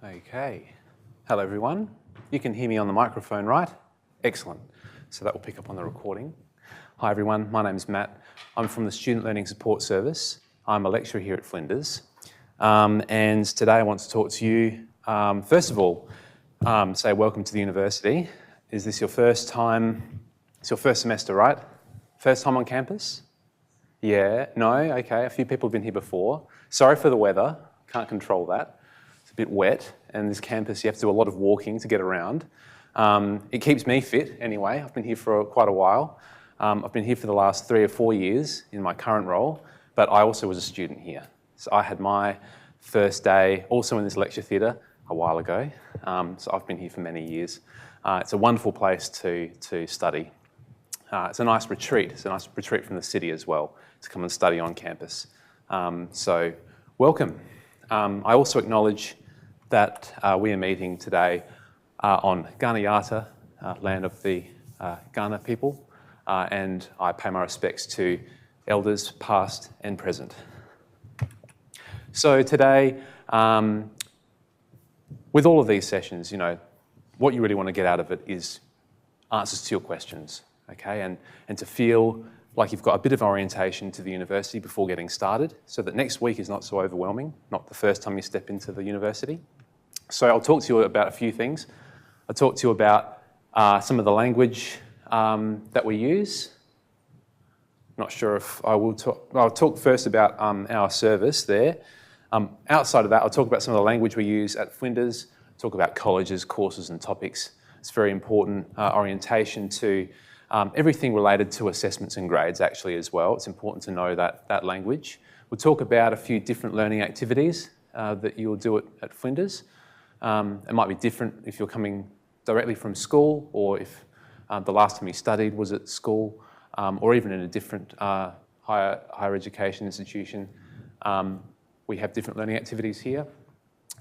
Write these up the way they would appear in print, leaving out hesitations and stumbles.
Okay. Hello everyone. You can hear me on the microphone, right? Excellent. So that will pick up on the recording. Hi everyone, my name's Matt. I'm from the Student Learning Support Service. I'm a lecturer here at Flinders. And today I want to talk to you, first of all, say welcome to the university. Is this your first time? It's your first semester, right? First time on campus? Yeah, no, okay, a few people have been here before. Sorry for the weather, can't control that. It's a bit wet, and this campus, you have to do a lot of walking to get around. It keeps me fit anyway. I've been here for quite a while. I've been here for the last 3 or 4 years in my current role, but I also was a student here. So I had my first day also in this lecture theatre a while ago. So I've been here for many years. It's a wonderful place to study. It's a nice retreat. It's a nice retreat from the city as well to come and study on campus. So welcome. I also acknowledge that we are meeting today on Kaurna Yata, land of the Kaurna people, and I pay my respects to elders past and present. So today, with all of these sessions, you know, what you really want to get out of it is answers to your questions, okay? And to feel like you've got a bit of orientation to the university before getting started, so that next week is not so overwhelming, not the first time you step into the university. So I'll talk to you about a few things. I'll talk to you about some of the language that we use. Not sure if I will talk. I'll talk first about our service there. Outside of that, I'll talk about some of the language we use at Flinders, talk about colleges, courses and topics. It's very important orientation to everything related to assessments and grades actually as well. It's important to know that language. We'll talk about a few different learning activities that you'll do at Flinders. It might be different if you're coming directly from school, or if the last time you studied was at school, or even in a different higher education institution. We have different learning activities here.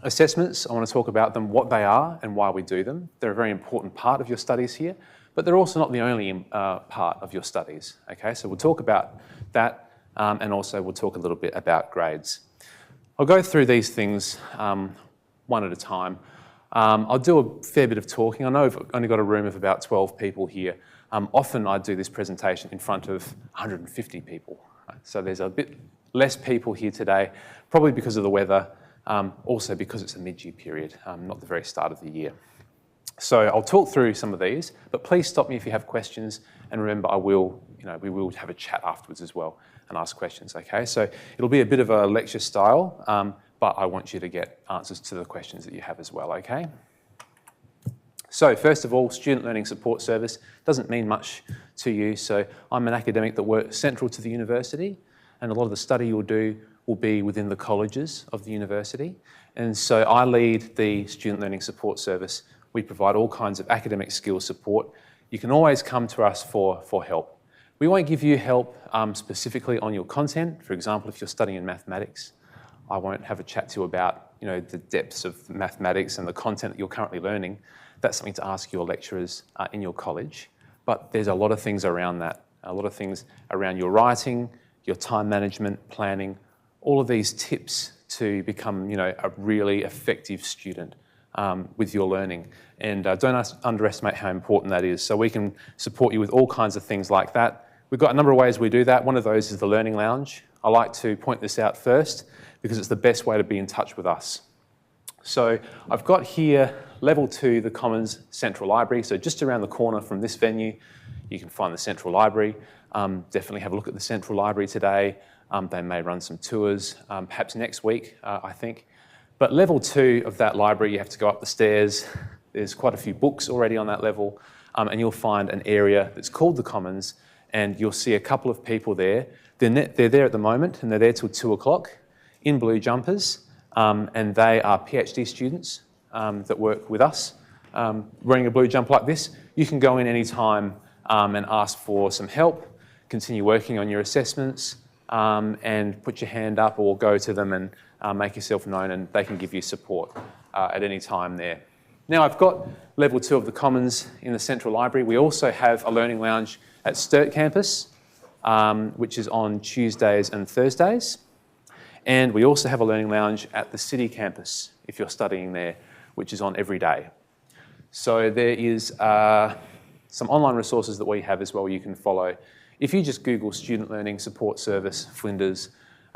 Assessments, I want to talk about them, what they are and why we do them. They're a very important part of your studies here, but they're also not the only part of your studies, okay? So we'll talk about that, and also we'll talk a little bit about grades. I'll go through these things one at a time. I'll do a fair bit of talking. I know I've only got a room of about 12 people here. Often I do this presentation in front of 150 people. Right? So there's a bit less people here today, probably because of the weather, also because it's a mid-year period, not the very start of the year. So I'll talk through some of these, but please stop me if you have questions, and remember we will have a chat afterwards as well and ask questions, okay? So it'll be a bit of a lecture style, but I want you to get answers to the questions that you have as well, okay? So first of all, Student Learning Support Service doesn't mean much to you. So I'm an academic that works central to the university, and a lot of the study you'll do will be within the colleges of the university. And so I lead the Student Learning Support Service. We provide all kinds of academic skills support. You can always come to us for help. We won't give you help specifically on your content. For example, if you're studying mathematics, I won't have a chat to you about the depths of mathematics and the content that you're currently learning. That's something to ask your lecturers in your college. But there's a lot of things around that, a lot of things around your writing, your time management, planning, all of these tips to become a really effective student with your learning. And don't underestimate how important that is. So we can support you with all kinds of things like that. We've got a number of ways we do that. One of those is the Learning Lounge. I like to point this out first because it's the best way to be in touch with us. So I've got here level 2, the Commons Central Library. So just around the corner from this venue, you can find the Central Library. Definitely have a look at the Central Library today. They may run some tours, perhaps next week, I think. But level 2 of that library, you have to go up the stairs. There's quite a few books already on that level, and you'll find an area that's called the Commons, and you'll see a couple of people there. They're there at the moment, and they're there till 2 o'clock in blue jumpers, and they are PhD students that work with us. Wearing a blue jumper like this, you can go in any time and ask for some help, continue working on your assessments, and put your hand up or go to them and make yourself known, and they can give you support at any time there. Now I've got level 2 of the Commons in the Central Library. We also have a learning lounge at Sturt campus, which is on Tuesdays and Thursdays. And we also have a learning lounge at the City campus if you're studying there. which is on every day. So there is some online resources that we have as well you can follow. If you just Google Student Learning Support Service, Flinders,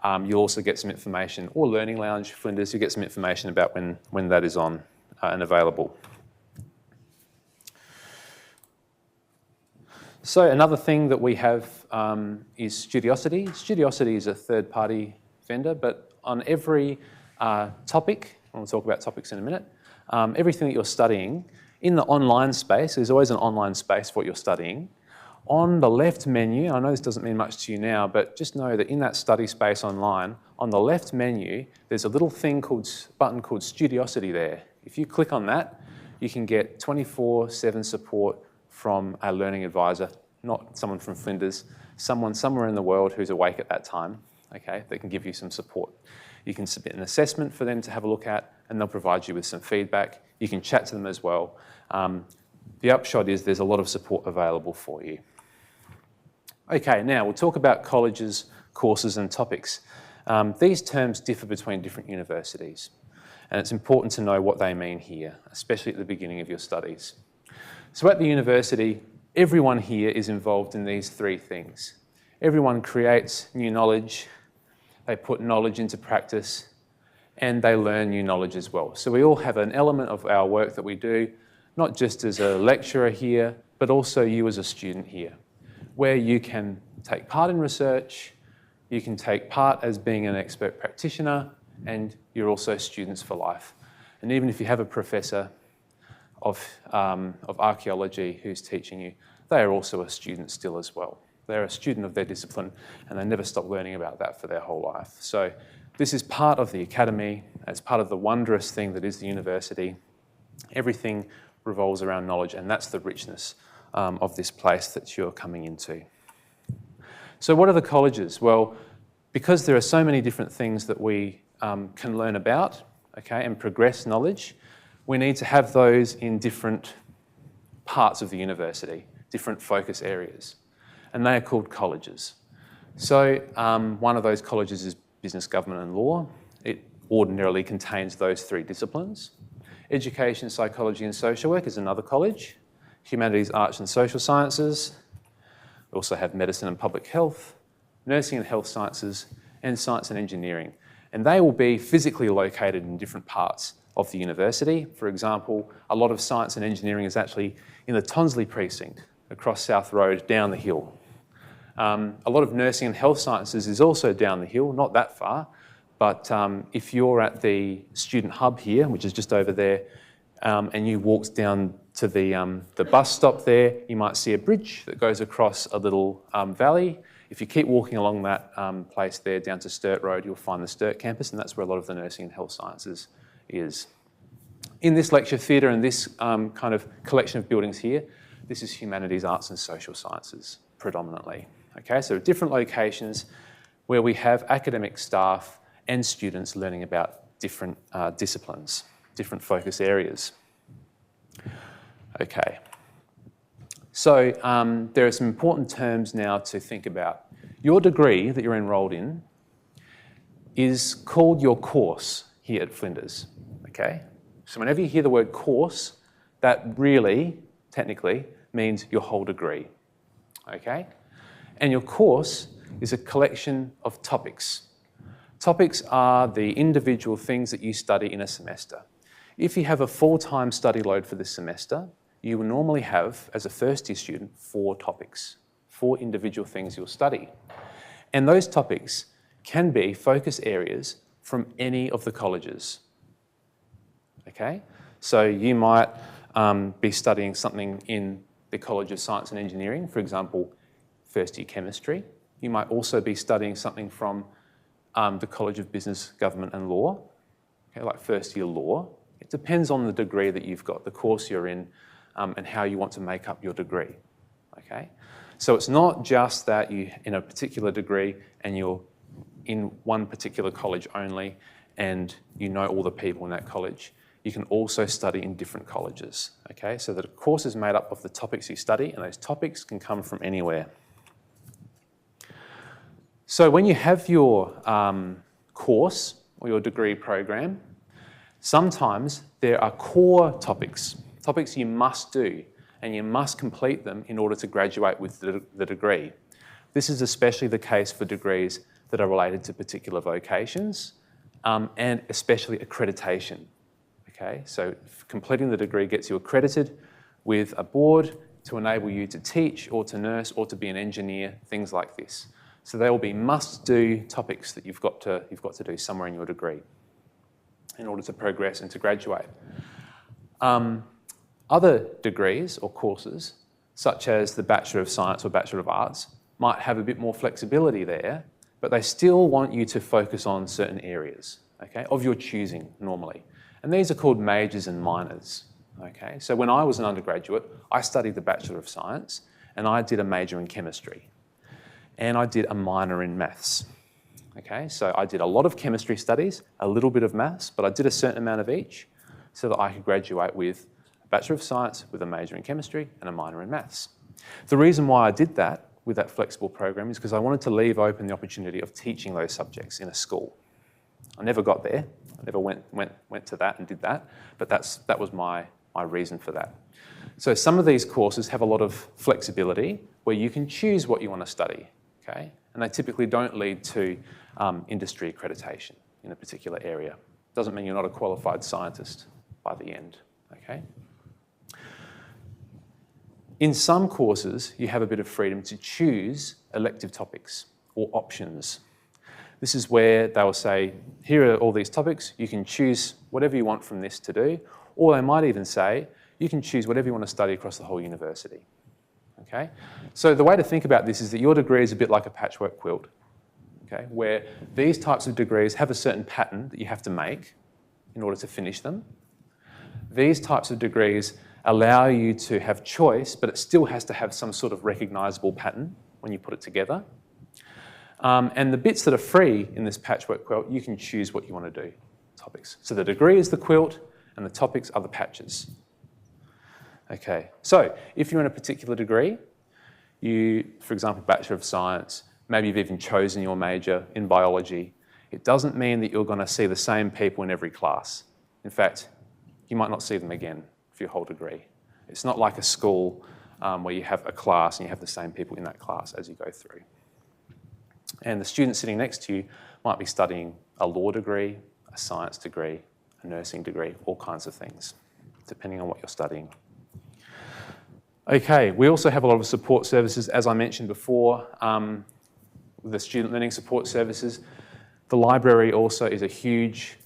you'll also get some information, or Learning Lounge, Flinders, you'll get some information about when that is on and available. So another thing that we have is Studiosity. Studiosity is a third-party vendor, but on every topic, and we'll talk about topics in a minute, everything that you're studying, in the online space, there's always an online space for what you're studying. On the left menu, I know this doesn't mean much to you now, but just know that in that study space online, on the left menu, there's a little button called Studiosity there. If you click on that, you can get 24/7 support from a learning advisor, not someone from Flinders, someone somewhere in the world who's awake at that time, okay, that can give you some support. You can submit an assessment for them to have a look at, and they'll provide you with some feedback. You can chat to them as well. The upshot is there's a lot of support available for you. Okay, now we'll talk about colleges, courses and topics. These terms differ between different universities, and it's important to know what they mean here, especially at the beginning of your studies. So at the university, everyone here is involved in these three things. Everyone creates new knowledge, they put knowledge into practice, and they learn new knowledge as well. So we all have an element of our work that we do, not just as a lecturer here, but also you as a student here, where you can take part in research, you can take part as being an expert practitioner, and you're also students for life. And even if you have a professor of archaeology who's teaching you, they are also a student still as well. They're a student of their discipline, and they never stop learning about that for their whole life. So this is part of the academy, it's part of the wondrous thing that is the university. Everything revolves around knowledge, and that's the richness of this place that you're coming into. So what are the colleges? Well, because there are so many different things that we can learn about, okay, and progress knowledge, we need to have those in different parts of the university, different focus areas, and they are called colleges. So one of those colleges is Business, Government and Law. It ordinarily contains those three disciplines. Education, Psychology and Social Work is another college. Humanities, Arts and Social Sciences. We also have Medicine and Public Health, Nursing and Health Sciences, and Science and Engineering. And they will be physically located in different parts of the university. For example, a lot of Science and Engineering is actually in the Tonsley precinct, across South Road, down the hill. A lot of Nursing and Health Sciences is also down the hill, not that far, but if you're at the student hub here, which is just over there, and you walk down to the bus stop there, you might see a bridge that goes across a little valley. If you keep walking along that place there down to Sturt Road, you'll find the Sturt campus, and that's where a lot of the Nursing and Health Sciences is. In this lecture theatre and this kind of collection of buildings here, this is Humanities, Arts and Social Sciences predominantly. Okay, so different locations where we have academic staff and students learning about different disciplines, different focus areas. Okay, so there are some important terms now to think about. Your degree that you're enrolled in is called your course here at Flinders, okay? So whenever you hear the word course, that really, technically, means your whole degree, okay? And your course is a collection of topics. Topics are the individual things that you study in a semester. If you have a full-time study load for this semester, you will normally have, as a first-year student, 4 topics, 4 individual things you'll study. And those topics can be focus areas from any of the colleges, okay? So you might be studying something in the College of Science and Engineering, for example, first-year chemistry. You might also be studying something from the College of Business, Government and Law, okay, like first-year law. It depends on the degree that you've got, the course you're in, and how you want to make up your degree, okay? So it's not just that you're in a particular degree and you're in one particular college only and you know all the people in that college. You can also study in different colleges, okay? So the course is made up of the topics you study, and those topics can come from anywhere. So when you have your course or your degree program, Sometimes there are core topics you must do, and you must complete them in order to graduate with the degree. This is especially the case for degrees that are related to particular vocations, and especially accreditation. Okay, so completing the degree gets you accredited with a board to enable you to teach or to nurse or to be an engineer, things like this. So they will be must-do topics that you've got to do somewhere in your degree in order to progress and to graduate. Other degrees or courses, such as the Bachelor of Science or Bachelor of Arts, might have a bit more flexibility there, but they still want you to focus on certain areas, okay, of your choosing normally. And these are called majors and minors, okay? So when I was an undergraduate, I studied the Bachelor of Science and I did a major in chemistry and I did a minor in maths, okay? So I did a lot of chemistry studies, a little bit of maths, but I did a certain amount of each so that I could graduate with a Bachelor of Science with a major in chemistry and a minor in maths. The reason why I did that with that flexible program is because I wanted to leave open the opportunity of teaching those subjects in a school. I never got there. I never went to that and did that, but that was my reason for that. So some of these courses have a lot of flexibility where you can choose what you want to study, okay? And they typically don't lead to industry accreditation in a particular area. Doesn't mean you're not a qualified scientist by the end, okay? In some courses, you have a bit of freedom to choose elective topics or options. This is where they'll say, here are all these topics, you can choose whatever you want from this to do, or they might even say, you can choose whatever you want to study across the whole university, okay? So the way to think about this is that your degree is a bit like a patchwork quilt, okay? Where these types of degrees have a certain pattern that you have to make in order to finish them. These types of degrees allow you to have choice, but it still has to have some sort of recognisable pattern when you put it together. And the bits that are free in this patchwork quilt, you can choose what you want to do, topics. So the degree is the quilt and the topics are the patches. Okay, so if you're in a particular degree, you, for example, Bachelor of Science, maybe you've even chosen your major in biology, it doesn't mean that you're going to see the same people in every class. In fact, you might not see them again for your whole degree. It's not like a school where you have a class and you have the same people in that class as you go through. And the student sitting next to you might be studying a law degree, a science degree, a nursing degree, all kinds of things, depending on what you're studying. Okay, we also have a lot of support services, as I mentioned before, the student learning support services. The library also is a huge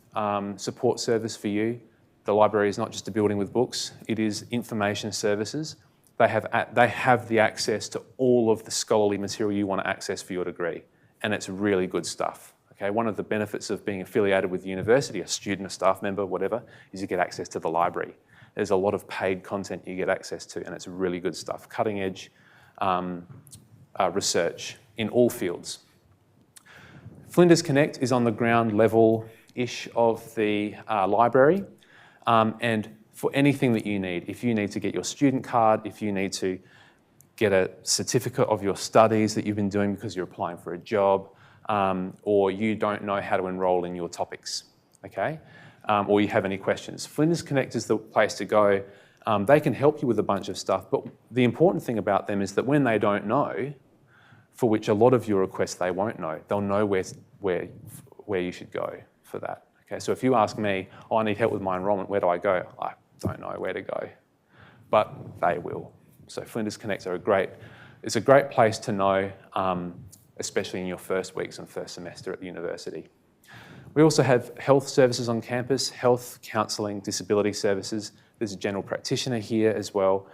support service for you. The library is not just a building with books, it is information services. They have the access to all of the scholarly material you want to access for your degree, and it's really good stuff. Okay, one of the benefits of being affiliated with the university, a student, a staff member, whatever, is you get access to the library. There's a lot of paid content you get access to, and it's really good stuff. Cutting edge research in all fields. Flinders Connect is on the ground level-ish of the library, and for anything that you need, if you need to get your student card, if you need to get a certificate of your studies that you've been doing because you're applying for a job, or you don't know how to enrol in your topics, okay? Or you have any questions. Flinders Connect is the place to go. They can help you with a bunch of stuff, but the important thing about them is that when they don't know, for which a lot of your requests they won't know, they'll know where you should go for that. Okay, so if you ask me, oh, I need help with my enrolment, where do I go? I don't know where to go, but they will. So Flinders Connect are it's a great place to know, especially in your first weeks and first semester at the university. We also have health services on campus, health, counselling, disability services. There's a general practitioner here as well.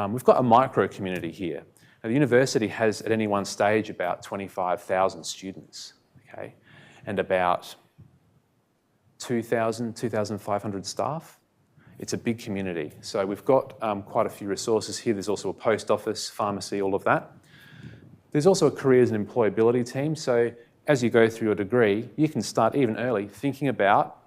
We've got a micro community here. Now, the university has at any one stage about 25,000 students, okay, and about 2,500 staff. It's a big community. So we've got quite a few resources here. There's also a post office, pharmacy, all of that. There's also a careers and employability team. So as you go through your degree, you can start even early thinking about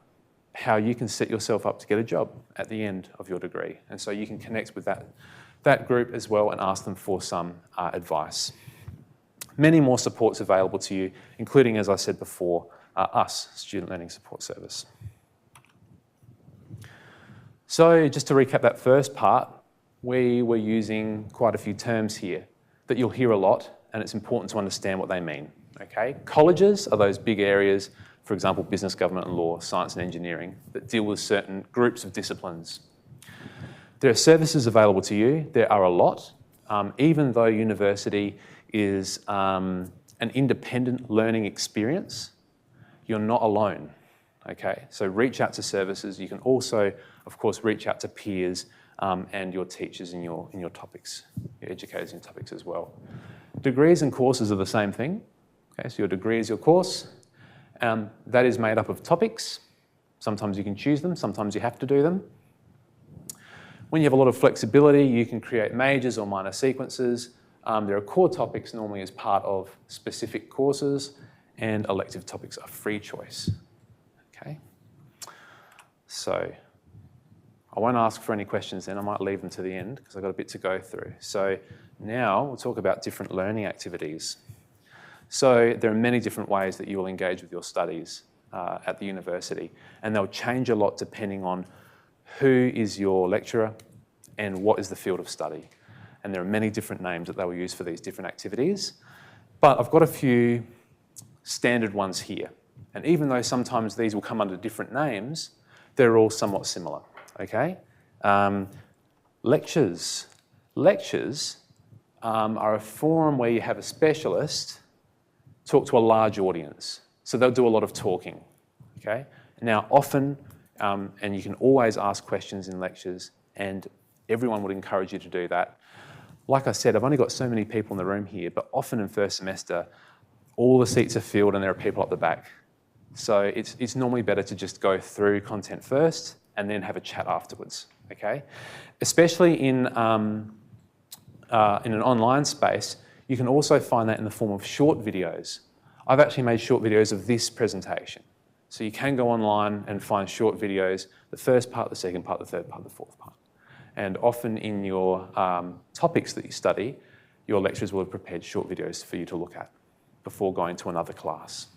how you can set yourself up to get a job at the end of your degree. And so you can connect with that group as well and ask them for some advice. Many more supports available to you, including, as I said before, us, Student Learning Support Service. So just to recap that first part, we were using quite a few terms here that you'll hear a lot, and it's important to understand what they mean. Okay? Colleges are those big areas, for example, business, government and law, science and engineering, that deal with certain groups of disciplines. There are services available to you. There are a lot. Even though university is an independent learning experience, you're not alone. Okay? So reach out to services. You can also, of course, reach out to peers and your teachers in your topics, your educators in topics as well. Degrees and courses are the same thing. Okay, so your degree is your course. That is made up of topics. Sometimes you can choose them, sometimes you have to do them. When you have a lot of flexibility, you can create majors or minor sequences. There are core topics normally as part of specific courses, and elective topics are free choice. Okay? So I won't ask for any questions then, I might leave them to the end because I've got a bit to go through. So now we'll talk about different learning activities. So there are many different ways that you will engage with your studies at the university, and they'll change a lot depending on who is your lecturer and what is the field of study. And there are many different names that they will use for these different activities. But I've got a few standard ones here. And even though sometimes these will come under different names, they're all somewhat similar, okay? Lectures. Lectures are a forum where you have a specialist talk to a large audience. So they'll do a lot of talking, okay? Now often, and you can always ask questions in lectures, and everyone would encourage you to do that. Like I said, I've only got so many people in the room here, but often in first semester, all the seats are filled and there are people up the back. So it's normally better to just go through content first and then have a chat afterwards, okay? Especially in an online space, you can also find that in the form of short videos. I've actually made short videos of this presentation. So you can go online and find short videos, the first part, the second part, the third part, the fourth part. And often in your topics that you study, your lecturers will have prepared short videos for you to look at before going to another class.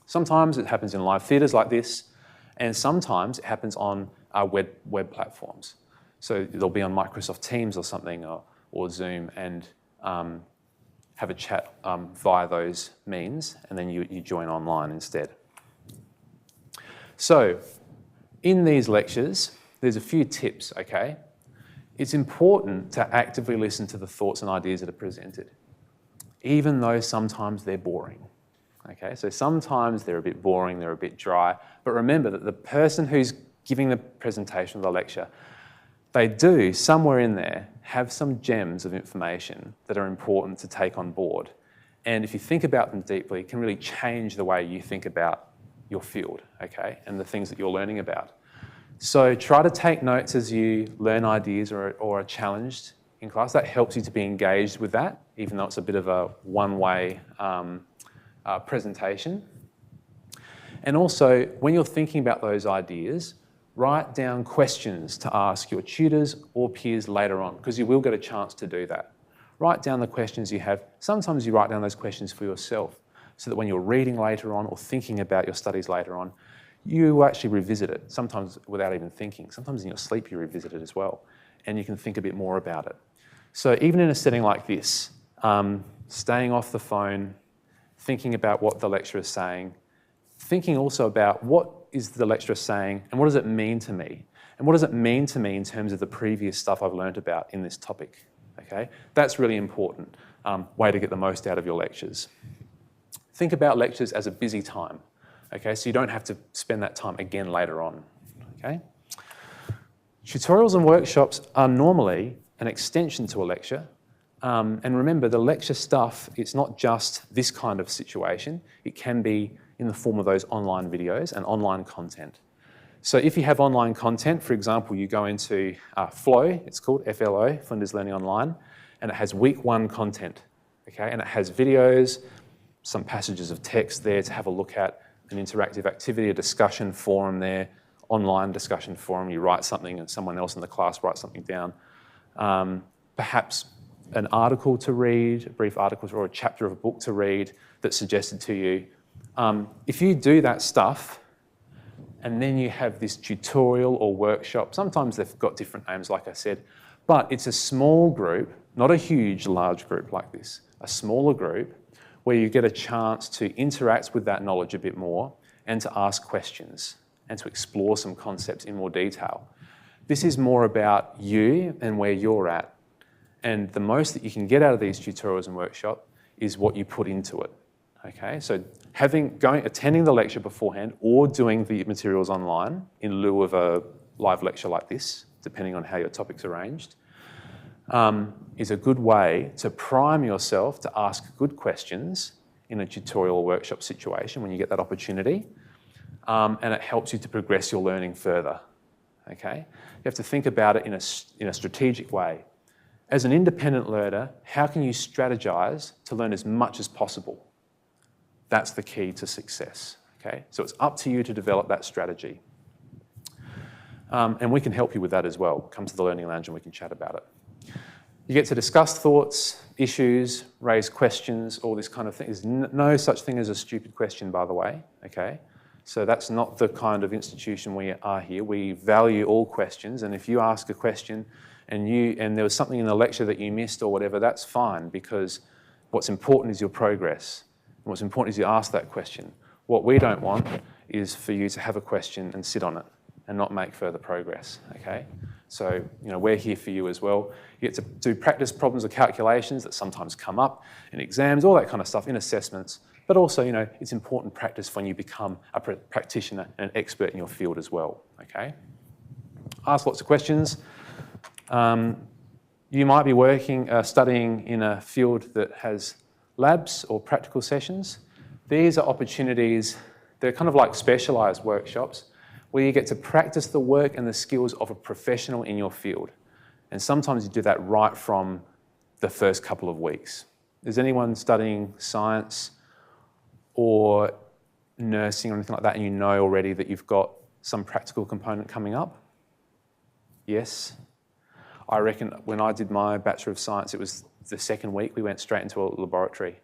Sometimes it happens in live theatres like this, and sometimes it happens on web platforms. So they'll be on Microsoft Teams or something, or Zoom, and have a chat via those means, and then you join online instead. So in these lectures, there's a few tips, okay? It's important to actively listen to the thoughts and ideas that are presented, even though sometimes they're boring. Okay, so sometimes they're a bit boring, they're a bit dry, but remember that the person who's giving the presentation of the lecture, they do, somewhere in there, have some gems of information that are important to take on board. And if you think about them deeply, it can really change the way you think about your field, okay, and the things that you're learning about. So try to take notes as you learn ideas or are challenged in class. That helps you to be engaged with that, even though it's a bit of a one-way presentation. And also, when you're thinking about those ideas, write down questions to ask your tutors or peers later on, because you will get a chance to do that. Write down the questions you have. Sometimes you write down those questions for yourself, so that when you're reading later on or thinking about your studies later on, you actually revisit it, sometimes without even thinking. Sometimes in your sleep you revisit it as well, and you can think a bit more about it. So even in a setting like this, staying off the phone, thinking about what the lecturer is saying, thinking also about what is the lecturer saying and what does it mean to me? And what does it mean to me in terms of the previous stuff I've learned about in this topic? Okay, that's really important way to get the most out of your lectures. Think about lectures as a busy time. Okay, so you don't have to spend that time again later on. Okay? Tutorials and workshops are normally an extension to a lecture. And remember, the lecture stuff, it's not just this kind of situation. It can be in the form of those online videos and online content. So if you have online content, for example, you go into Flow, it's called FLO, Flinders Learning Online, and it has week 1 content, okay? And it has videos, some passages of text there to have a look at, an interactive activity, a discussion forum there, online discussion forum, you write something and someone else in the class writes something down. Perhaps an article to read, a brief article or a chapter of a book to read that's suggested to you. If you do that stuff, And then you have this tutorial or workshop. Sometimes they've got different names, like I said, but it's a small group, not a huge, large group like this, a smaller group where you get a chance to interact with that knowledge a bit more and to ask questions and to explore some concepts in more detail. This is more about you and where you're at. And the most that you can get out of these tutorials and workshops is what you put into it. Okay, so attending the lecture beforehand or doing the materials online in lieu of a live lecture like this, depending on how your topic's arranged, is a good way to prime yourself to ask good questions in a tutorial or workshop situation when you get that opportunity, and it helps you to progress your learning further. Okay, you have to think about it in a strategic way. As an independent learner, how can you strategize to learn as much as possible? That's the key to success, okay? So it's up to you to develop that strategy. And we can help you with that as well. Come to the Learning Lounge and we can chat about it. You get to discuss thoughts, issues, raise questions, all this kind of thing. There's no such thing as a stupid question, by the way, okay? So that's not the kind of institution we are here. We value all questions, and if you ask a question and there was something in the lecture that you missed or whatever, that's fine, because what's important is your progress. What's important is you ask that question. What we don't want is for you to have a question and sit on it and not make further progress, okay? So, we're here for you as well. You get to do practice problems or calculations that sometimes come up in exams, all that kind of stuff, in assessments. But also, it's important practice when you become a practitioner and an expert in your field as well, okay? Ask lots of questions. You might be studying in a field that has labs or practical sessions. These are opportunities, they're kind of like specialised workshops where you get to practice the work and the skills of a professional in your field. And sometimes you do that right from the first couple of weeks. Is anyone studying science or nursing or anything like that, and you know already that you've got some practical component coming up? Yes. I reckon when I did my Bachelor of Science, it was the second week we went straight into a laboratory,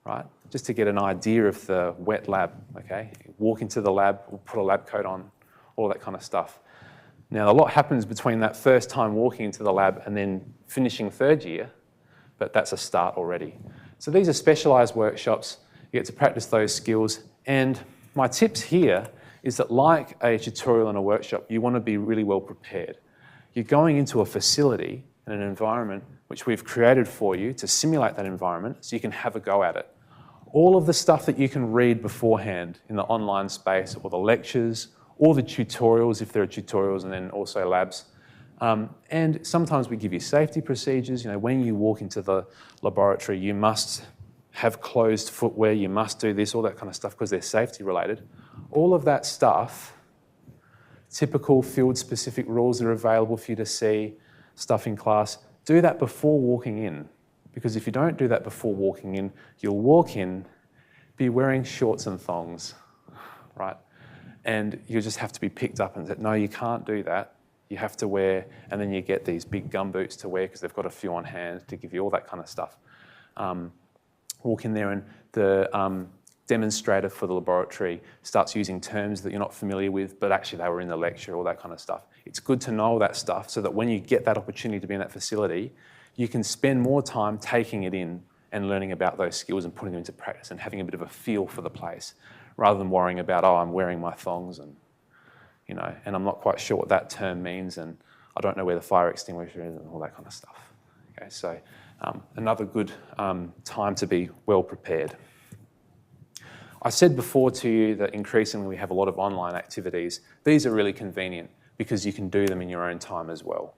right? Just to get an idea of the wet lab, okay? Walk into the lab, we'll put a lab coat on, all that kind of stuff. Now, a lot happens between that first time walking into the lab and then finishing third year, but that's a start already. So these are specialised workshops. You get to practice those skills. And my tips here is that, like a tutorial and a workshop, you want to be really well prepared. You're going into a facility and an environment which we've created for you to simulate that environment so you can have a go at it. All of the stuff that you can read beforehand in the online space, or the lectures, or the tutorials, if there are tutorials, and then also labs. And sometimes we give you safety procedures. When you walk into the laboratory, you must have closed footwear, you must do this, all that kind of stuff, because they're safety related. All of that stuff, typical field-specific rules that are available for you to see, stuff in class, do that before walking in. Because if you don't do that before walking in, you'll walk in, be wearing shorts and thongs, right? And you just have to be picked up and said, no, you can't do that. You have to wear, and then you get these big gumboots to wear because they've got a few on hand to give you all that kind of stuff. Walk in there and the demonstrator for the laboratory starts using terms that you're not familiar with, but actually they were in the lecture, all that kind of stuff. It's good to know that stuff so that when you get that opportunity to be in that facility, you can spend more time taking it in and learning about those skills and putting them into practice and having a bit of a feel for the place, rather than worrying about, I'm wearing my thongs and, and I'm not quite sure what that term means and I don't know where the fire extinguisher is and all that kind of stuff. Okay, so another good time to be well prepared. I said before to you that increasingly we have a lot of online activities. These are really convenient because you can do them in your own time as well.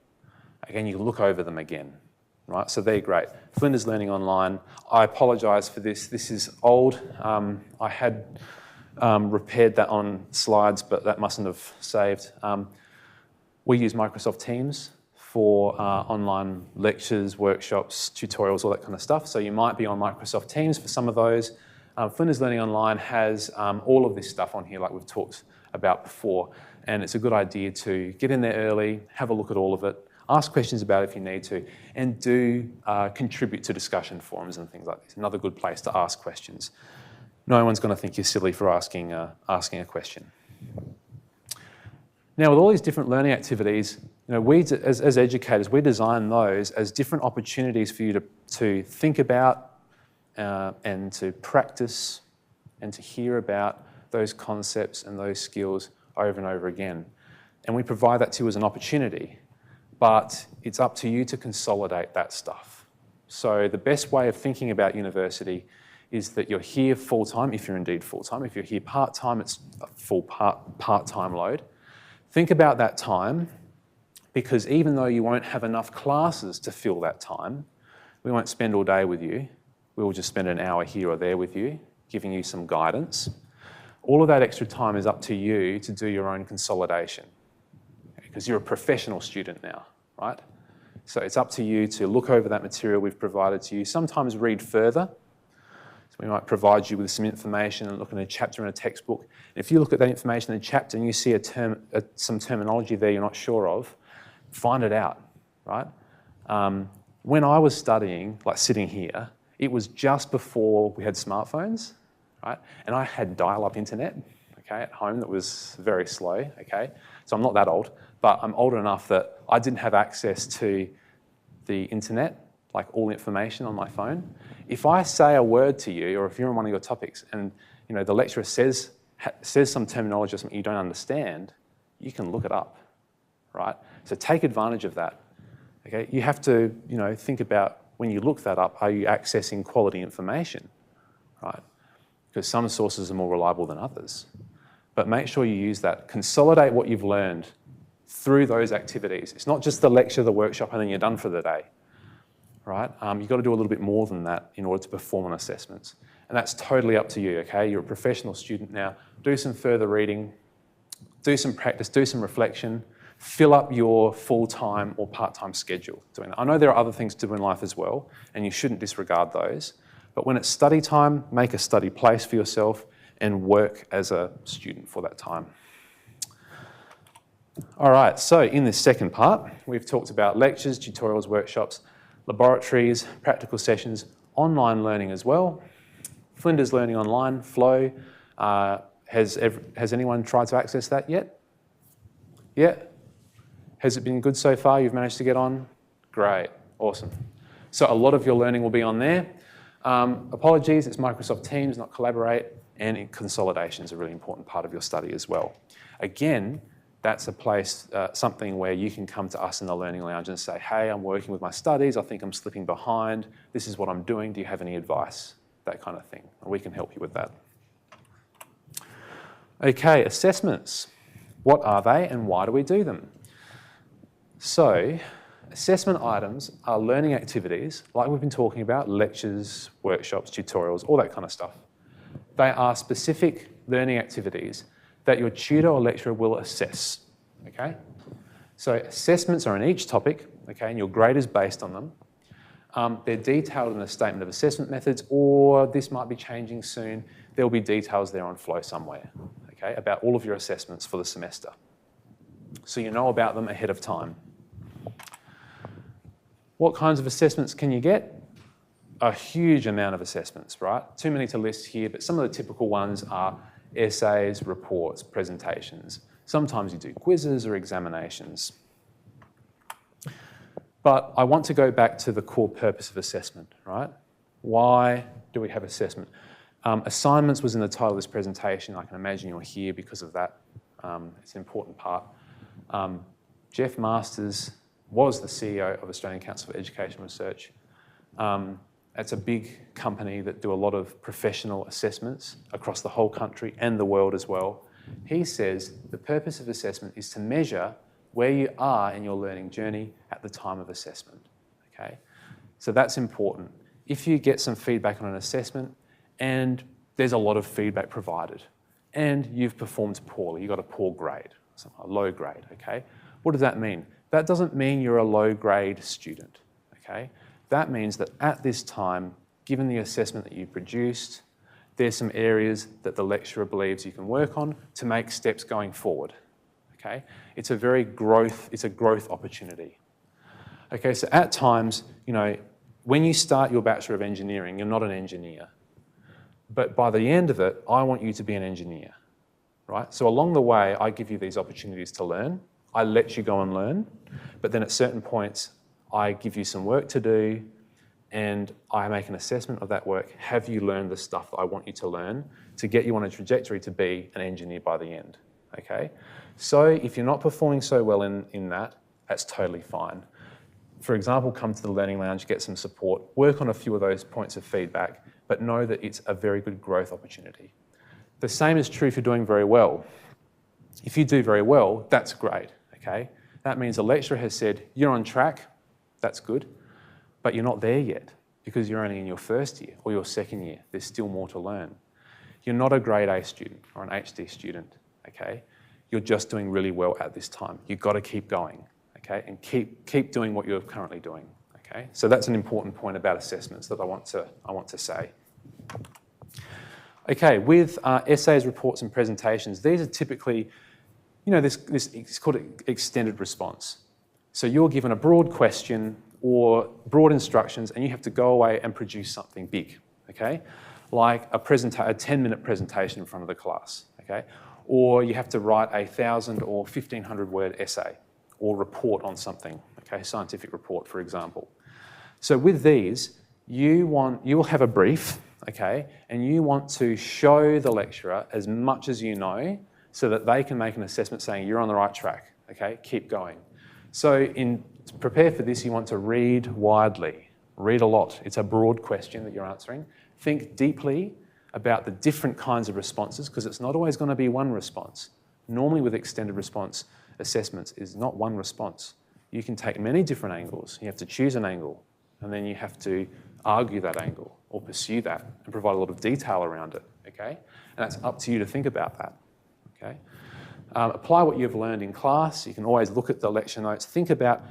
Again, you can look over them again, right? So they're great. Flinders Learning Online. I apologise for this. This is old. I had repaired that on slides, but that mustn't have saved. We use Microsoft Teams for online lectures, workshops, tutorials, all that kind of stuff. So you might be on Microsoft Teams for some of those. Flinders Learning Online has all of this stuff on here like we've talked about before, and it's a good idea to get in there early, have a look at all of it, ask questions about it if you need to, and do contribute to discussion forums and things like this. Another good place to ask questions. No one's going to think you're silly for asking a question. Now, with all these different learning activities, we as educators, we design those as different opportunities for you to think about and to practice and to hear about those concepts and those skills over and over again. And we provide that to you as an opportunity, but it's up to you to consolidate that stuff. So the best way of thinking about university is that you're here full-time, if you're indeed full-time. If you're here part-time, it's a full part-time load. Think about that time, because even though you won't have enough classes to fill that time, we won't spend all day with you. We will just spend an hour here or there with you, giving you some guidance. All of that extra time is up to you to do your own consolidation, because you're a professional student now, right? So it's up to you to look over that material we've provided to you, sometimes read further. So we might provide you with some information and look at a chapter in a textbook. And if you look at that information in a chapter and you see some terminology there you're not sure of, find it out, right? When I was studying, like sitting here, it was just before we had smartphones, right? And I had dial-up internet, okay, at home that was very slow, okay? So I'm not that old, but I'm old enough that I didn't have access to the internet, like all the information on my phone. If I say a word to you, or if you're on one of your topics and the lecturer says some terminology or something you don't understand, you can look it up, right? So take advantage of that, okay? You have to, think about when you look that up, are you accessing quality information, right? Because some sources are more reliable than others. But make sure you use that. Consolidate what you've learned through those activities. It's not just the lecture, the workshop, and then you're done for the day, right? You've got to do a little bit more than that in order to perform on assessments. And that's totally up to you, okay? You're a professional student now. Do some further reading, do some practice, do some reflection, fill up your full-time or part-time schedule doing that. I know there are other things to do in life as well, and you shouldn't disregard those. But when it's study time, make a study place for yourself and work as a student for that time. All right, so in this second part, we've talked about lectures, tutorials, workshops, laboratories, practical sessions, online learning as well. Flinders Learning Online, Flow. Has anyone tried to access that yet? Yeah? Has it been good so far? You've managed to get on? Great, awesome. So a lot of your learning will be on there. Apologies, it's Microsoft Teams, not Collaborate, and consolidation is a really important part of your study as well. Again, that's a place, something where you can come to us in the Learning Lounge and say, hey, I'm working with my studies, I think I'm slipping behind, this is what I'm doing, do you have any advice? That kind of thing, and we can help you with that. Okay, assessments. What are they and why do we do them? So, assessment items are learning activities, like we've been talking about, lectures, workshops, tutorials, all that kind of stuff. They are specific learning activities that your tutor or lecturer will assess, okay? So assessments are in each topic, okay, and your grade is based on them. They're detailed in a statement of assessment methods, or this might be changing soon. There'll be details there on Flow somewhere, okay, about all of your assessments for the semester. So you know about them ahead of time. What kinds of assessments can you get? A huge amount of assessments, right? Too many to list here, but some of the typical ones are essays, reports, presentations. Sometimes you do quizzes or examinations. But I want to go back to the core purpose of assessment, right? Why do we have assessment? Assignments was in the title of this presentation. I can imagine you're here because of that. It's an important part. Jeff Masters was the CEO of Australian Council for Education Research. It's a big company that do a lot of professional assessments across the whole country and the world as well. He says the purpose of assessment is to measure where you are in your learning journey at the time of assessment, okay? So that's important. If you get some feedback on an assessment and there's a lot of feedback provided and you've performed poorly, you got a poor grade, a low grade, okay? What does that mean? That doesn't mean you're a low grade student, okay? That means that at this time, given the assessment that you produced, there's some areas that the lecturer believes you can work on to make steps going forward, okay? It's a growth opportunity. Okay, so at times, when you start your Bachelor of Engineering, you're not an engineer. But by the end of it, I want you to be an engineer, right? So along the way, I give you these opportunities to learn. I let you go and learn, but then at certain points, I give you some work to do and I make an assessment of that work. Have you learned the stuff that I want you to learn to get you on a trajectory to be an engineer by the end, okay? So if you're not performing so well in that, that's totally fine. For example, come to the Learning Lounge, get some support, work on a few of those points of feedback, but know that it's a very good growth opportunity. The same is true if you're doing very well. If you do very well, that's great, okay? That means the lecturer has said, you're on track, that's good, but you're not there yet because you're only in your first year or your second year. There's still more to learn. You're not a grade A student or an HD student, okay? You're just doing really well at this time. You've got to keep going, okay? And keep doing what you're currently doing, okay? So that's an important point about assessments that I want to say. Okay, with essays, reports, and presentations, these are typically, this it's called extended response. So you're given a broad question or broad instructions and you have to go away and produce something big, okay? Like a 10-minute presentation in front of the class, okay? Or you have to write a 1,000 or 1,500 word essay or report on something, okay? Scientific report, for example. So with these, you will have a brief, okay? And you want to show the lecturer as much as you know so that they can make an assessment saying you're on the right track, okay? Keep going. So to prepare for this, you want to read widely, read a lot. It's a broad question that you're answering. Think deeply about the different kinds of responses because it's not always going to be one response. Normally with extended response assessments is not one response. You can take many different angles. You have to choose an angle and then you have to argue that angle or pursue that and provide a lot of detail around it, okay? And that's up to you to think about that, okay? Apply what you've learned in class. You can always look at the lecture notes. Think about,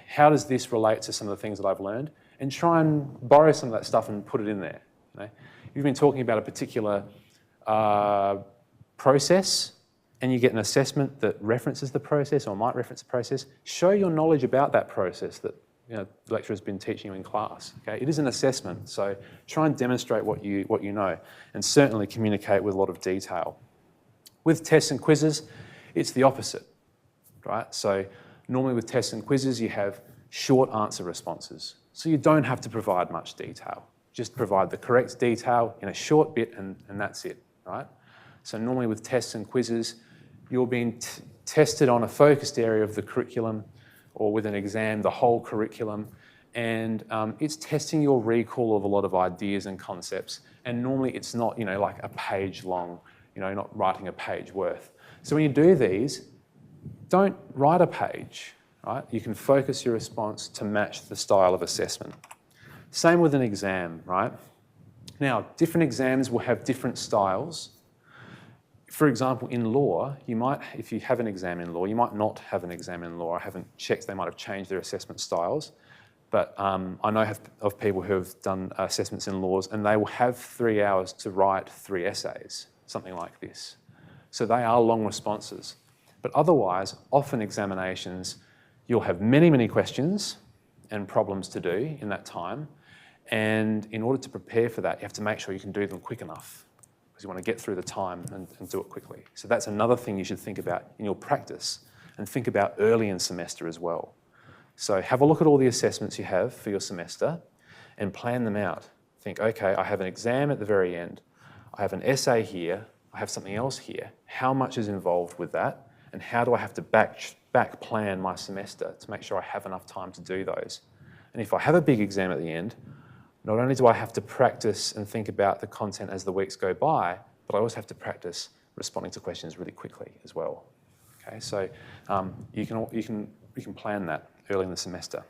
how does this relate to some of the things that I've learned? And try and borrow some of that stuff and put it in there. You've been talking about a particular process and you get an assessment that references the process or might reference the process. Show your knowledge about that process that the lecturer has been teaching you in class. Okay? It is an assessment, so try and demonstrate what you know and certainly communicate with a lot of detail. With tests and quizzes, it's the opposite, right? So normally with tests and quizzes, you have short answer responses. So you don't have to provide much detail. Just provide the correct detail in a short bit and that's it, right? So normally with tests and quizzes, you're being tested on a focused area of the curriculum or with an exam, the whole curriculum. And it's testing your recall of a lot of ideas and concepts. And normally it's not, like a page long, not writing a page worth. So when you do these, don't write a page, right? You can focus your response to match the style of assessment. Same with an exam, right? Now, different exams will have different styles. For example, in law, if you have an exam in law, you might not have an exam in law. I haven't checked, they might have changed their assessment styles. But I know of people who have done assessments in laws and they will have 3 hours to write 3 essays, something like this. So they are long responses. But otherwise, often examinations, you'll have many, many questions and problems to do in that time. And in order to prepare for that, you have to make sure you can do them quick enough because you want to get through the time and do it quickly. So that's another thing you should think about in your practice and think about early in semester as well. So have a look at all the assessments you have for your semester and plan them out. Think, okay, I have an exam at the very end. I have an essay here. I have something else here. How much is involved with that? And how do I have to back plan my semester to make sure I have enough time to do those? And if I have a big exam at the end, not only do I have to practice and think about the content as the weeks go by, but I also have to practice responding to questions really quickly as well. Okay, so you can plan that early in the semester.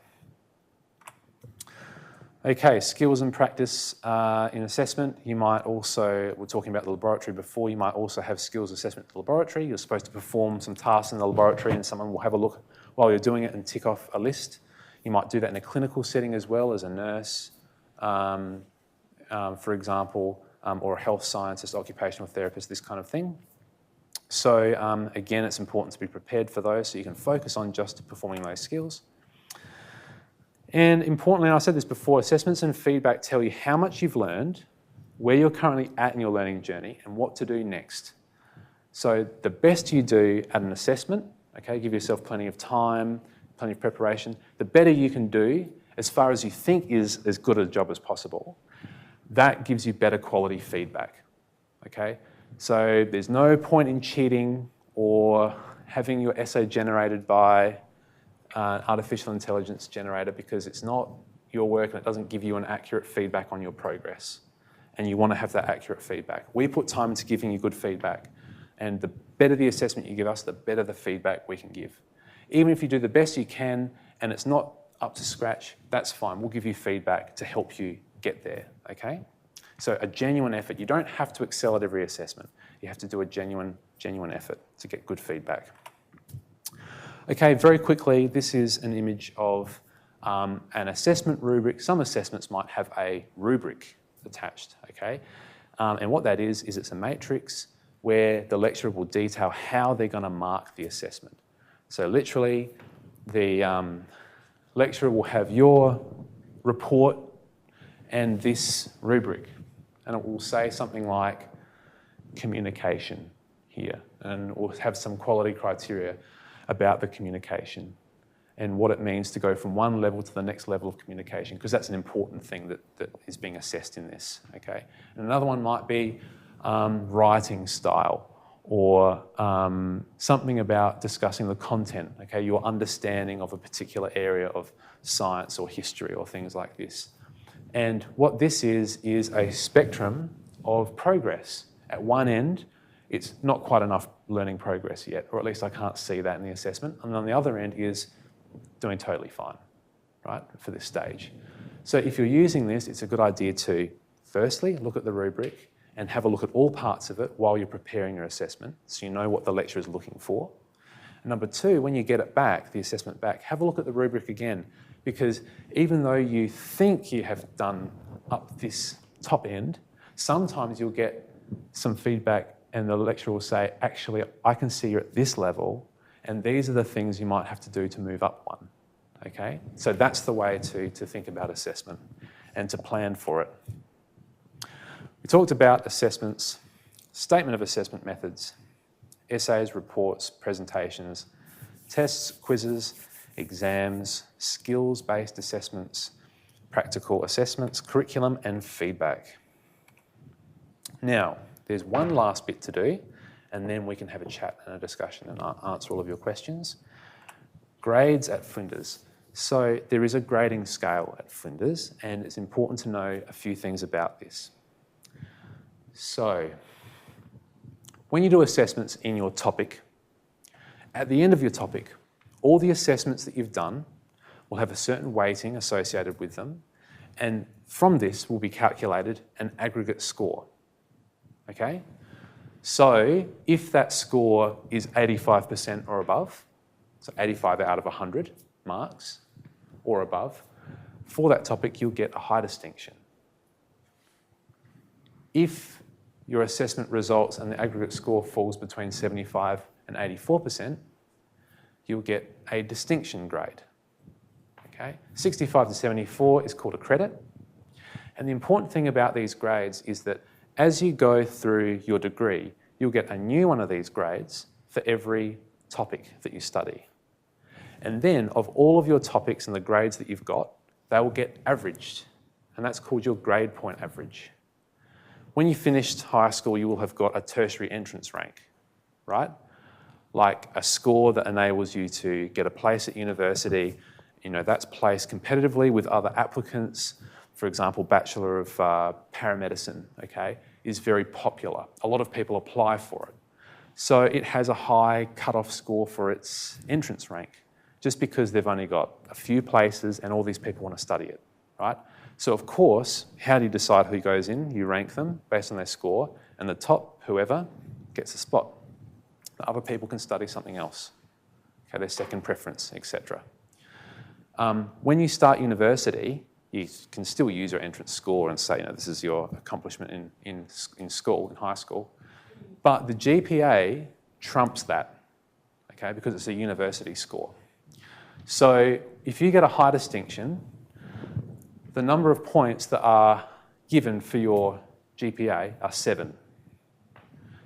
Okay, skills and practice in assessment. You might also, we're talking about the laboratory before, you might also have skills assessment in the laboratory. You're supposed to perform some tasks in the laboratory and someone will have a look while you're doing it and tick off a list. You might do that in a clinical setting as well as a nurse, for example, or a health scientist, occupational therapist, this kind of thing. So again, it's important to be prepared for those so you can focus on just performing those skills. And importantly, I said this before, assessments and feedback tell you how much you've learned, where you're currently at in your learning journey, and what to do next. So the best you do at an assessment, okay, give yourself plenty of time, plenty of preparation, the better you can do as far as you think is as good a job as possible, that gives you better quality feedback, okay? So there's no point in cheating or having your essay generated by an artificial intelligence generator because it's not your work and it doesn't give you an accurate feedback on your progress. And you want to have that accurate feedback. We put time into giving you good feedback. And the better the assessment you give us, the better the feedback we can give. Even if you do the best you can and it's not up to scratch, that's fine. We'll give you feedback to help you get there, okay? So a genuine effort. You don't have to excel at every assessment. You have to do a genuine effort to get good feedback. Okay, very quickly, this is an image of an assessment rubric. Some assessments might have a rubric attached, okay? And what that is it's a matrix where the lecturer will detail how they're going to mark the assessment. So literally, the lecturer will have your report and this rubric, and it will say something like communication here, and it will have some quality criteria about the communication and what it means to go from one level to the next level of communication, because that's an important thing that is being assessed in this, okay? And another one might be writing style, or something about discussing the content, okay? Your understanding of a particular area of science or history or things like this. And what this is a spectrum of progress. At one end, it's not quite enough learning progress yet, or at least I can't see that in the assessment. And on the other end is doing totally fine, right, for this stage. So if you're using this, it's a good idea to, firstly, look at the rubric and have a look at all parts of it while you're preparing your assessment, so you know what the lecturer is looking for. And number two, when you get it back, the assessment back, have a look at the rubric again, because even though you think you have done up this top end, sometimes you'll get some feedback and the lecturer will say, actually, I can see you're at this level, and these are the things you might have to do to move up one, okay? So that's the way to think about assessment and to plan for it. We talked about assessments, statement of assessment methods, essays, reports, presentations, tests, quizzes, exams, skills-based assessments, practical assessments, curriculum, and feedback. Now, there's one last bit to do, and then we can have a chat and a discussion and answer all of your questions. Grades at Flinders. So there is a grading scale at Flinders, and it's important to know a few things about this. So when you do assessments in your topic, at the end of your topic, all the assessments that you've done will have a certain weighting associated with them, and from this will be calculated an aggregate score, okay? So if that score is 85% or above, so 85 out of 100 marks or above, for that topic you'll get a high distinction. If your assessment results and the aggregate score falls between 75 and 84%, you'll get a distinction grade, okay? 65 to 74 is called a credit. And the important thing about these grades is that as you go through your degree, you'll get a new one of these grades for every topic that you study. And then of all of your topics and the grades that you've got, they will get averaged, and that's called your grade point average. When you finished high school, you will have got a tertiary entrance rank, right? Like a score that enables you to get a place at university. You know, that's placed competitively with other applicants. For example, Bachelor of Paramedicine, okay, is very popular. A lot of people apply for it. So it has a high cutoff score for its entrance rank, just because they've only got a few places and all these people want to study it, right? So of course, how do you decide who goes in? You rank them based on their score, and the top, whoever, gets a spot. The other people can study something else, okay, their second preference, etc. When you start university, you can still use your entrance score and say, you know, this is your accomplishment in school, in high school. But the GPA trumps that, okay, because it's a university score. So if you get a high distinction, the number of points that are given for your GPA are 7.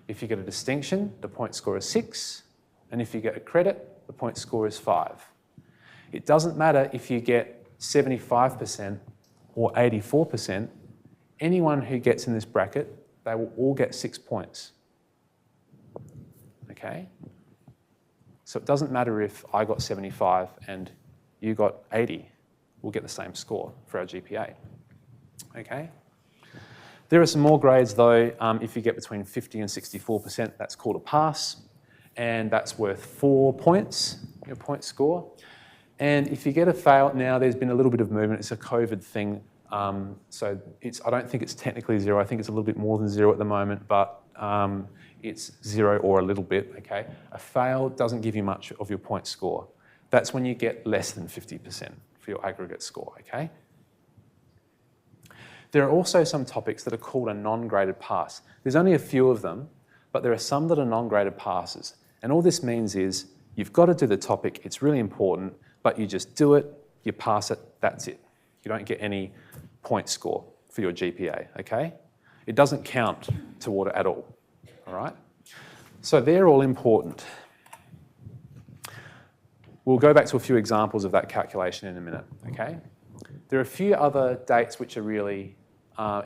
If you get a distinction, the point score is 6, and if you get a credit, the point score is 5. It doesn't matter if you get 75% or 84%, anyone who gets in this bracket, they will all get 6 points. Okay? So it doesn't matter if I got 75 and you got 80, we'll get the same score for our GPA. Okay? There are some more grades though. If you get between 50 and 64%, that's called a pass, and that's worth 4 points, your point score. And if you get a fail, now there's been a little bit of movement. It's a COVID thing, so I don't think it's technically 0. I think it's a little bit more than 0 at the moment, but it's 0 or a little bit, okay? A fail doesn't give you much of your point score. That's when you get less than 50% for your aggregate score, okay? There are also some topics that are called a non-graded pass. There's only a few of them, but there are some that are non-graded passes. And all this means is you've got to do the topic, it's really important, but you just do it, you pass it, that's it. You don't get any point score for your GPA, okay? It doesn't count toward it at all, all right? So they're all important. We'll go back to a few examples of that calculation in a minute, okay? There are a few other dates which are really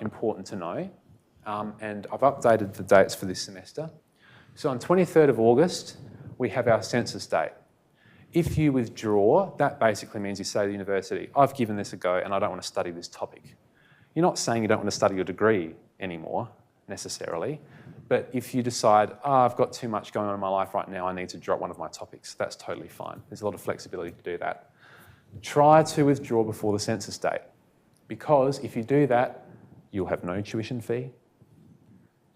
important to know, and I've updated the dates for this semester. So on 23rd of August, we have our census date. If you withdraw, that basically means you say to the university, I've given this a go and I don't want to study this topic. You're not saying you don't want to study your degree anymore, necessarily, but if you decide, I've got too much going on in my life right now, I need to drop one of my topics, that's totally fine. There's a lot of flexibility to do that. Try to withdraw before the census date, because if you do that, you'll have no tuition fee,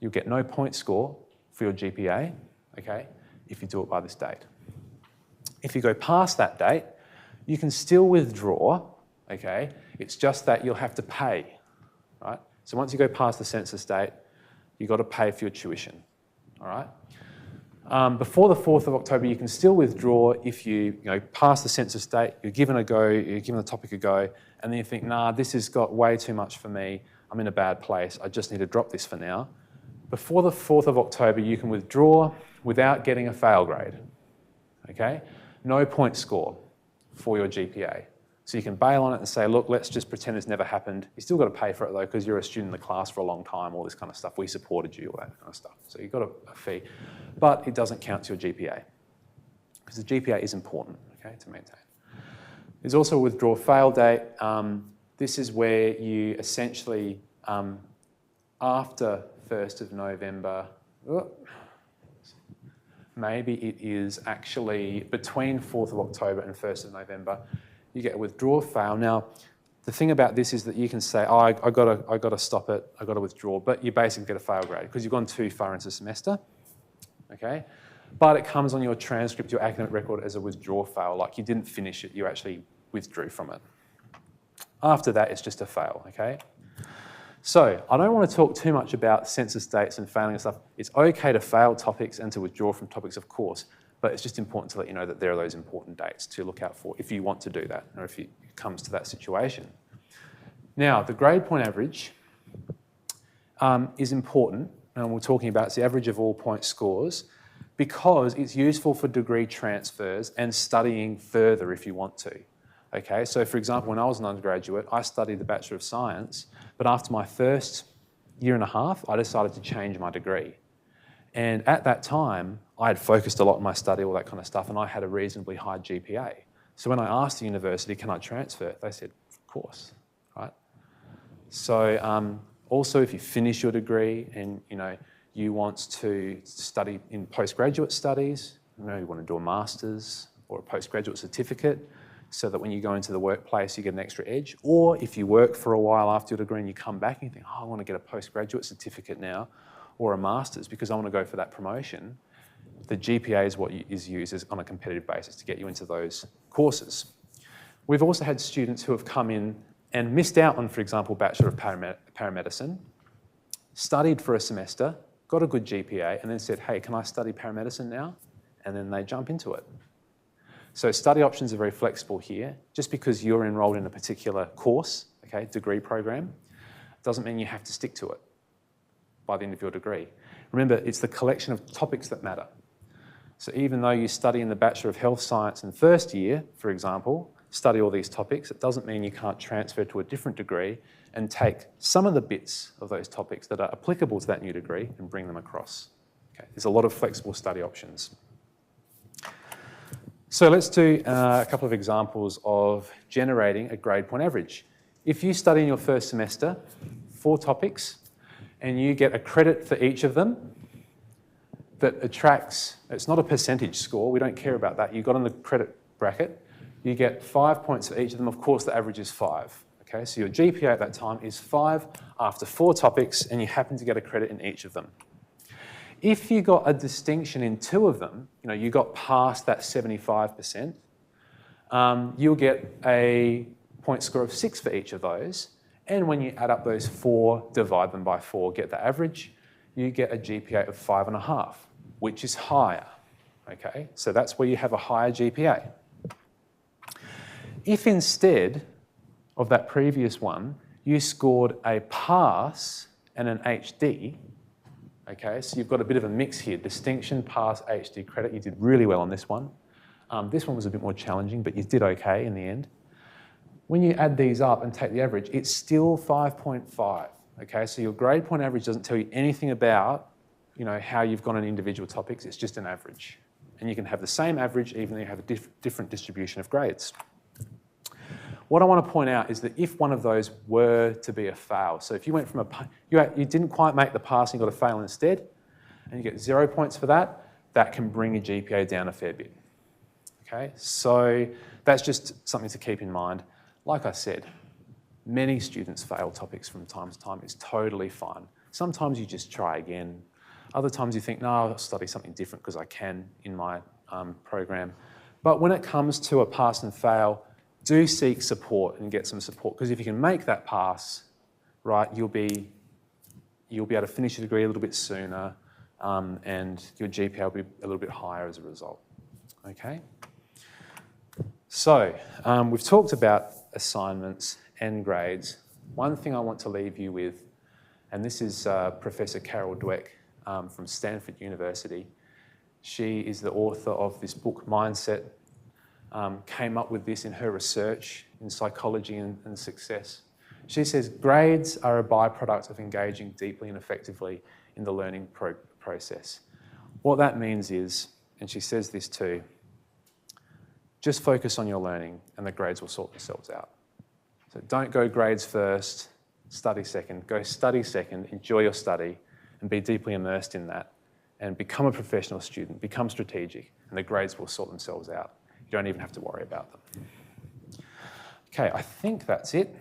you'll get no point score for your GPA, okay, if you do it by this date. If you go past that date, you can still withdraw, okay, it's just that you'll have to pay, right? So once you go past the census date, you've got to pay for your tuition, all right? Before the 4th of October, you can still withdraw if you pass the census date, you're given a go, you're given the topic a go, and then you think, nah, this has got way too much for me, I'm in a bad place, I just need to drop this for now. Before the 4th of October, you can withdraw without getting a fail grade, okay? No point score for your GPA. So you can bail on it and say, look, let's just pretend this never happened. You still got to pay for it though, because you're a student in the class for a long time, all this kind of stuff. We supported you, all that kind of stuff. So you've got a fee, but it doesn't count to your GPA, because the GPA is important, okay, to maintain. There's also a withdraw fail date. This is where you essentially, after 1st of November, maybe it is actually between 4th of October and 1st of November, you get a withdraw fail. Now, the thing about this is that you can say, oh, I got to stop it, I got to withdraw, but you basically get a fail grade because you've gone too far into the semester, okay? But it comes on your transcript, your academic record as a withdraw fail, like you didn't finish it, you actually withdrew from it. After that, it's just a fail, okay? So I don't want to talk too much about census dates and failing and stuff. It's okay to fail topics and to withdraw from topics, of course, but it's just important to let you know that there are those important dates to look out for if you want to do that, or if it comes to that situation. Now, the grade point average is important, and we're talking about it's the average of all point scores, because it's useful for degree transfers and studying further if you want to. Okay, so for example, when I was an undergraduate, I studied the Bachelor of Science, but after my first year and a half, I decided to change my degree. And at that time, I had focused a lot on my study, all that kind of stuff, and I had a reasonably high GPA. So when I asked the university, can I transfer? They said, of course, right? So also if you finish your degree and you want to study in postgraduate studies, you want to do a master's or a postgraduate certificate, so that when you go into the workplace, you get an extra edge. Or if you work for a while after your degree and you come back and you think, oh, I want to get a postgraduate certificate now, or a master's because I want to go for that promotion, the GPA is what is used as on a competitive basis to get you into those courses. We've also had students who have come in and missed out on, for example, Bachelor of Paramedicine, studied for a semester, got a good GPA, and then said, hey, can I study paramedicine now? And then they jump into it. So study options are very flexible here. Just because you're enrolled in a particular course, okay, degree program, doesn't mean you have to stick to it by the end of your degree. Remember, it's the collection of topics that matter. So even though you study in the Bachelor of Health Science in first year, for example, study all these topics, it doesn't mean you can't transfer to a different degree and take some of the bits of those topics that are applicable to that new degree and bring them across. Okay. There's a lot of flexible study options. So let's do a couple of examples of generating a grade point average. If you study in your first semester 4 topics and you get a credit for each of them that attracts, it's not a percentage score, we don't care about that, you got on the credit bracket, you get 5 points for each of them, of course the average is 5. Okay, so your GPA at that time is 5 after 4 topics and you happen to get a credit in each of them. If you got a distinction in 2 of them, you got past that 75%, you'll get a point score of 6 for each of those. And when you add up those 4, divide them by 4, get the average, you get a GPA of 5.5, which is higher. Okay, so that's where you have a higher GPA. If instead of that previous one, you scored a pass and an HD, okay, so you've got a bit of a mix here, distinction, pass, HD credit. You did really well on this one. This one was a bit more challenging, but you did okay in the end. When you add these up and take the average, it's still 5.5, okay? So your grade point average doesn't tell you anything about, how you've gone on individual topics. It's just an average. And you can have the same average even though you have a different distribution of grades. What I want to point out is that if one of those were to be a fail, so if you went from you didn't quite make the pass and you got a fail instead, and you get 0 points for that, that can bring your GPA down a fair bit. Okay, so that's just something to keep in mind. Like I said, many students fail topics from time to time. It's totally fine. Sometimes you just try again. Other times you think, no, I'll study something different because I can in my program. But when it comes to a pass and fail, do seek support and get some support, because if you can make that pass, right, you'll be able to finish your degree a little bit sooner, and your GPA will be a little bit higher as a result. Okay. So we've talked about assignments and grades. One thing I want to leave you with, and this is Professor Carol Dweck from Stanford University. She is the author of this book, Mindset. Came up with this in her research in psychology and success. She says grades are a byproduct of engaging deeply and effectively in the learning process. What that means is, and she says this too, just focus on your learning and the grades will sort themselves out. So don't go grades first, study second. Go study second, enjoy your study, and be deeply immersed in that. And become a professional student, become strategic, and the grades will sort themselves out. You don't even have to worry about them. Okay, I think that's it.